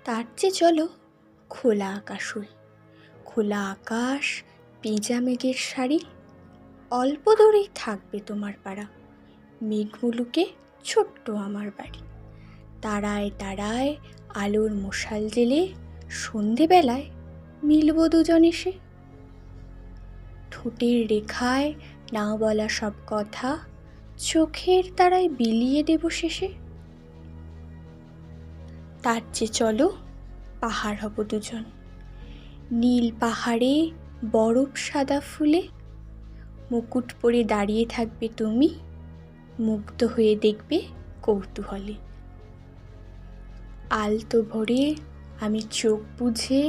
তার চেয়ে চলো খোলা আকাশুল, খোলা আকাশ, পেঁজা মেঘের শাড়ি, অল্প দূরেই থাকবে তোমার পাড়া, মেঘমুলুকে ছোট্ট আমার বাড়ি। তারায় তারায় আলোর মশাল জেলে সন্ধেবেলায় মিলব দুজন এসে। ঠোঁটের রেখায় না বলা সব কথা চোখের তারায় বিলিয়ে দেব শেষে। তার চেয়ে চলো পাহাড় হব দুজন, নীল পাহাড়ে বরফ সাদা ফুলে মুকুট পরে দাঁড়িয়ে থাকবে তুমি, মুগ্ধ হয়ে দেখবে কৌতূহলে। আলতো ভরে আমি চোখ বুজে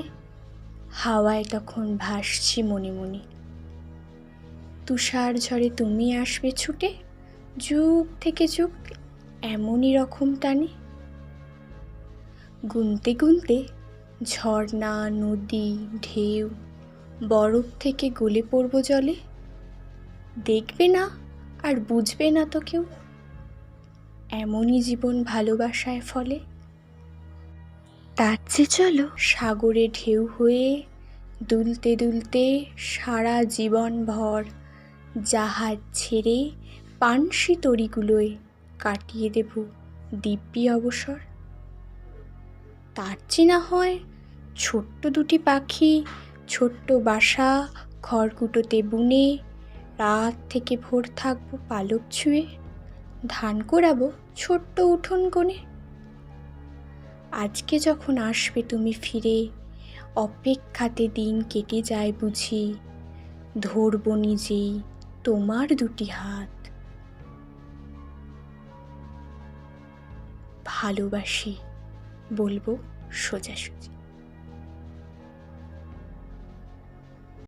হাওয়ায় তখন ভাসছি মনে মনে। তুষার ঝড়ে তুমি আসবে ছুটে, যুগ থেকে যুগ এমনই রকম টানে। গুনতে গুনতে ঝর্ণা, নদী, ঢেউ বরফ থেকে গলে পড়ব জলে। দেখবে না আর বুঝবে না তো কেউ, এমনই জীবন ভালোবাসায় ফলে। তার চেয়ে চলো সাগরে ঢেউ হয়ে দুলতে দুলতে সারা জীবন ভর জাহাজ ছেড়ে পানসি তরীগুলোয় কাটিয়ে দেব দিব্যি অবসর। তার চেয়ে না হয় ছোট্ট দুটি পাখি ছোট্ট বাসা খড়কুটোতে বুনে রাত থেকে ভোর থাকবো পালক ছুঁয়ে, ধান কোড়াবো ছোট্ট উঠোন কোণে। আজকে যখন আসবে তুমি ফিরে, অপেক্ষাতে দিন কেটে যায় বুঝি, ধরবো নিজেই তোমার দুটি হাত, ভালোবাসি বলবো সোজাসুজি।